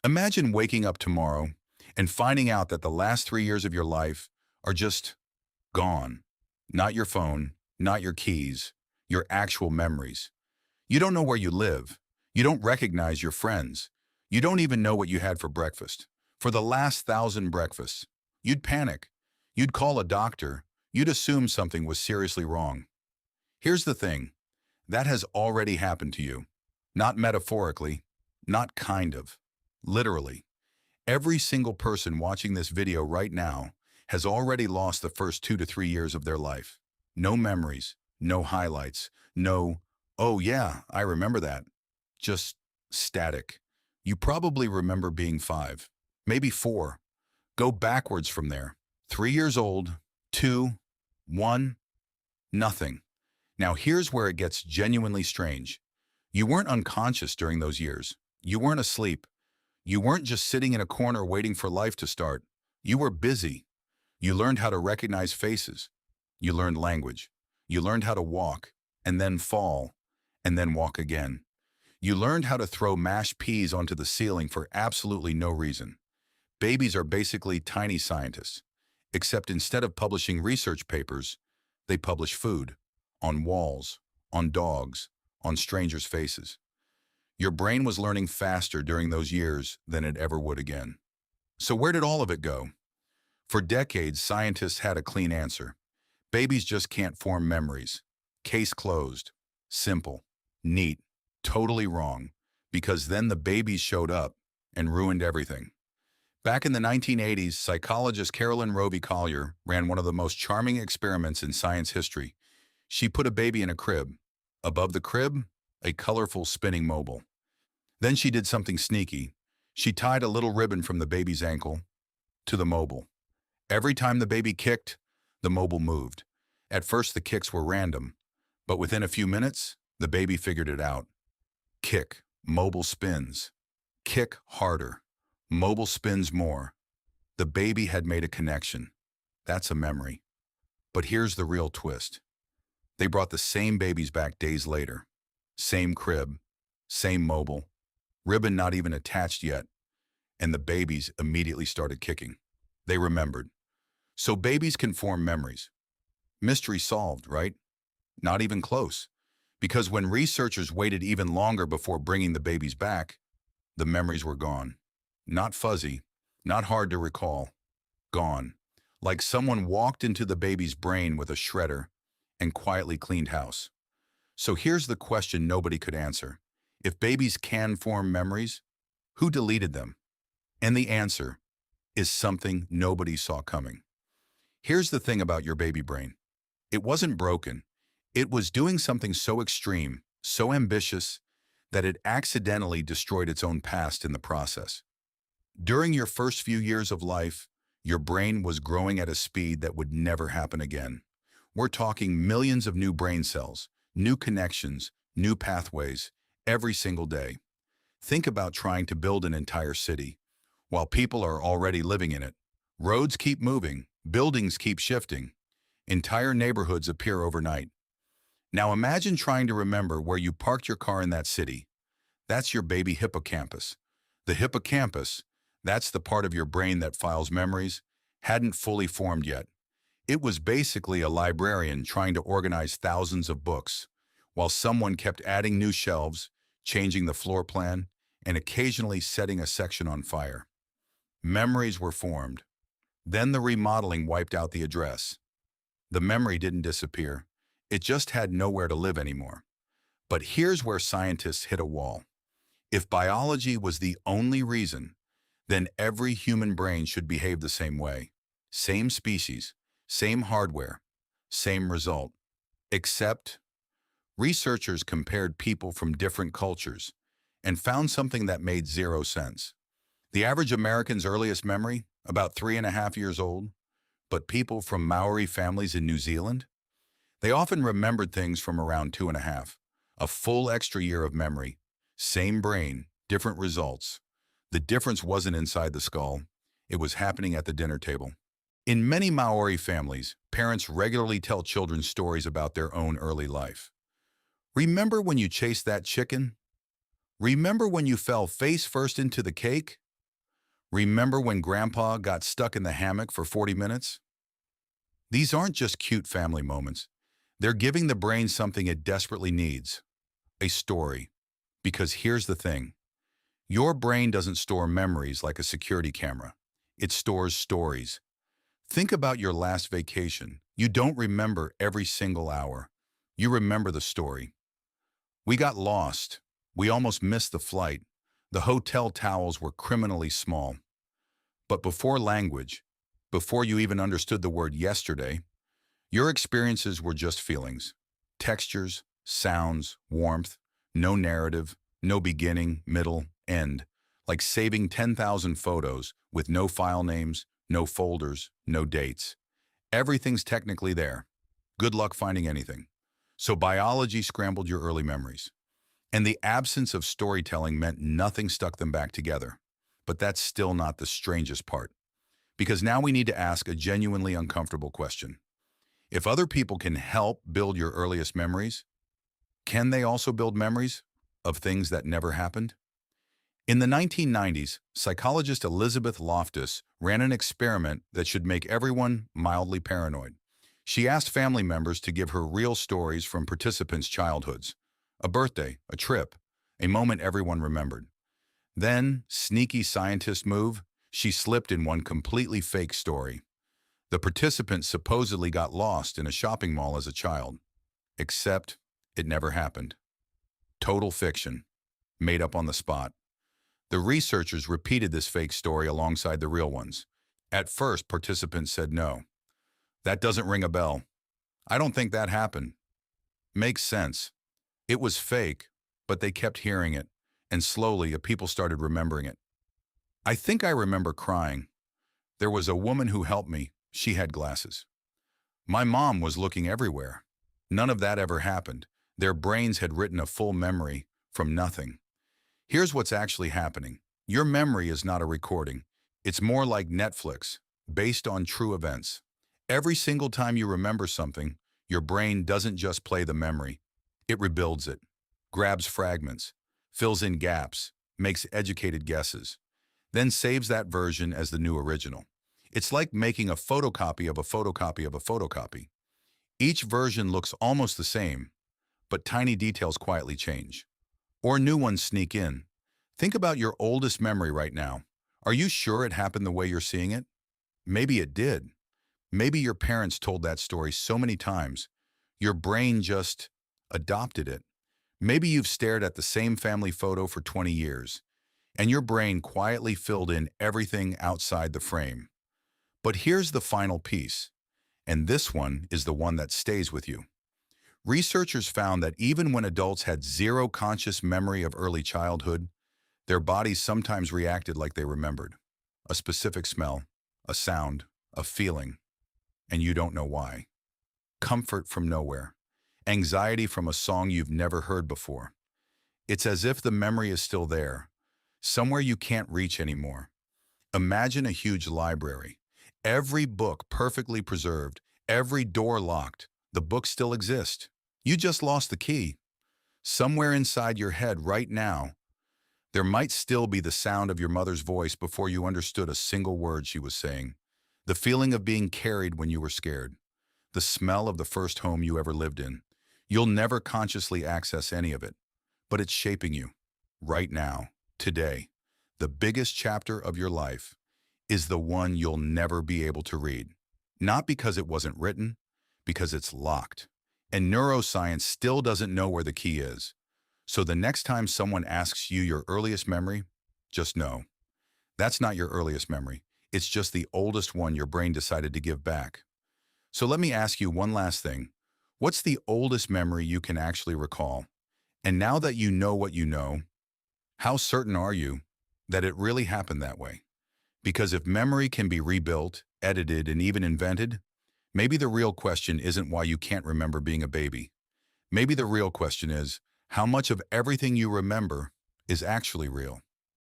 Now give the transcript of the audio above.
Imagine waking up tomorrow and finding out that the last 3 years of your life are just gone. Not your phone, not your keys, your actual memories. You don't know where you live. You don't recognize your friends. You don't even know what you had for breakfast. For the last 1,000 breakfasts, you'd panic. You'd call a doctor. You'd assume something was seriously wrong. Here's the thing. That has already happened to you. Not metaphorically, not kind of. Literally. Every single person watching this video right now has already lost the first 2 to 3 years of their life. No memories, no highlights, no, oh yeah, I remember that. Just static. You probably remember being 5, maybe 4. Go backwards from there. 3 years old, 2, 1, nothing. Now here's where it gets genuinely strange. You weren't unconscious during those years. You weren't asleep. You weren't just sitting in a corner waiting for life to start. You were busy. You learned how to recognize faces. You learned language. You learned how to walk, and then fall, and then walk again. You learned how to throw mashed peas onto the ceiling for absolutely no reason. Babies are basically tiny scientists, except instead of publishing research papers, they publish food, on walls, on dogs, on strangers' faces. Your brain was learning faster during those years than it ever would again. So where did all of it go? For decades, scientists had a clean answer. Babies just can't form memories. Case closed. Simple. Neat. Totally wrong. Because then the babies showed up and ruined everything. Back in the 1980s, psychologist Carolyn Roby Collier ran one of the most charming experiments in science history. She put a baby in a crib. Above the crib, a colorful spinning mobile. Then she did something sneaky. She tied a little ribbon from the baby's ankle to the mobile. Every time the baby kicked, the mobile moved. At first, the kicks were random, but within a few minutes, the baby figured it out. Kick, mobile spins. Kick harder. Mobile spins more. The baby had made a connection. That's a memory. But here's the real twist. They brought the same babies back days later. Same crib, same mobile, ribbon not even attached yet, and the babies immediately started kicking. They remembered. So babies can form memories. Mystery solved, right? Not even close. Because when researchers waited even longer before bringing the babies back, the memories were gone. Not fuzzy, not hard to recall. Gone. Like someone walked into the baby's brain with a shredder and quietly cleaned house. So here's the question nobody could answer. If babies can form memories, who deleted them? And the answer is something nobody saw coming. Here's the thing about your baby brain. It wasn't broken. It was doing something so extreme, so ambitious, that it accidentally destroyed its own past in the process. During your first few years of life, your brain was growing at a speed that would never happen again. We're talking millions of new brain cells, new connections, new pathways, every single day. Think about trying to build an entire city, while people are already living in it. Roads keep moving, buildings keep shifting, entire neighborhoods appear overnight. Now imagine trying to remember where you parked your car in that city. That's your baby hippocampus. The hippocampus, that's the part of your brain that files memories, hadn't fully formed yet. It was basically a librarian trying to organize thousands of books, while someone kept adding new shelves, changing the floor plan, and occasionally setting a section on fire. Memories were formed. Then the remodeling wiped out the address. The memory didn't disappear. It just had nowhere to live anymore. But here's where scientists hit a wall. If biology was the only reason, then every human brain should behave the same way. Same species, same hardware, same result. Except, researchers compared people from different cultures and found something that made zero sense. The average American's earliest memory, about 3.5 years old, but people from Maori families in New Zealand, they often remembered things from around 2.5, a full extra year of memory. Same brain, different results. The difference wasn't inside the skull, it was happening at the dinner table. In many Maori families, parents regularly tell children stories about their own early life. Remember when you chased that chicken? Remember when you fell face first into the cake? Remember when Grandpa got stuck in the hammock for 40 minutes? These aren't just cute family moments. They're giving the brain something it desperately needs, a story. Because here's the thing. Your brain doesn't store memories like a security camera. It stores stories. Think about your last vacation. You don't remember every single hour. You remember the story. We got lost. We almost missed the flight. The hotel towels were criminally small. But before language, before you even understood the word yesterday, your experiences were just feelings. Textures, sounds, warmth, no narrative, no beginning, middle, end. Like saving 10,000 photos with no file names, no folders, no dates. Everything's technically there. Good luck finding anything. So biology scrambled your early memories. And the absence of storytelling meant nothing stuck them back together. But that's still not the strangest part. Because now we need to ask a genuinely uncomfortable question. If other people can help build your earliest memories, can they also build memories of things that never happened? In the 1990s, psychologist Elizabeth Loftus ran an experiment that should make everyone mildly paranoid. She asked family members to give her real stories from participants' childhoods. A birthday, a trip, a moment everyone remembered. Then, sneaky scientist move, she slipped in one completely fake story. The participant supposedly got lost in a shopping mall as a child. Except, it never happened. Total fiction, made up on the spot. The researchers repeated this fake story alongside the real ones. At first, participants said no. That doesn't ring a bell. I don't think that happened. Makes sense. It was fake, but they kept hearing it, and slowly people started remembering it. I think I remember crying. There was a woman who helped me. She had glasses. My mom was looking everywhere. None of that ever happened. Their brains had written a full memory from nothing. Here's what's actually happening. Your memory is not a recording. It's more like Netflix, based on true events. Every single time you remember something, your brain doesn't just play the memory. It rebuilds it, grabs fragments, fills in gaps, makes educated guesses, then saves that version as the new original. It's like making a photocopy of a photocopy of a photocopy. Each version looks almost the same, but tiny details quietly change. Or new ones sneak in. Think about your oldest memory right now. Are you sure it happened the way you're seeing it? Maybe it did. Maybe your parents told that story so many times, your brain just adopted it. Maybe you've stared at the same family photo for 20 years, and your brain quietly filled in everything outside the frame. But here's the final piece, and this one is the one that stays with you. Researchers found that even when adults had zero conscious memory of early childhood, their bodies sometimes reacted like they remembered. A specific smell, a sound, a feeling, and you don't know why. Comfort from nowhere. Anxiety from a song you've never heard before. It's as if the memory is still there, somewhere you can't reach anymore. Imagine a huge library. Every book perfectly preserved, every door locked. The books still exist. You just lost the key. Somewhere inside your head right now, there might still be the sound of your mother's voice before you understood a single word she was saying. The feeling of being carried when you were scared. The smell of the first home you ever lived in. You'll never consciously access any of it, but it's shaping you. Right now, today, the biggest chapter of your life is the one you'll never be able to read. Not because it wasn't written, because it's locked. And neuroscience still doesn't know where the key is. So the next time someone asks you your earliest memory, just know, that's not your earliest memory. It's just the oldest one your brain decided to give back. So let me ask you one last thing. What's the oldest memory you can actually recall? And now that you know what you know, how certain are you that it really happened that way? Because if memory can be rebuilt, edited, and even invented, maybe the real question isn't why you can't remember being a baby. Maybe the real question is, how much of everything you remember is actually real?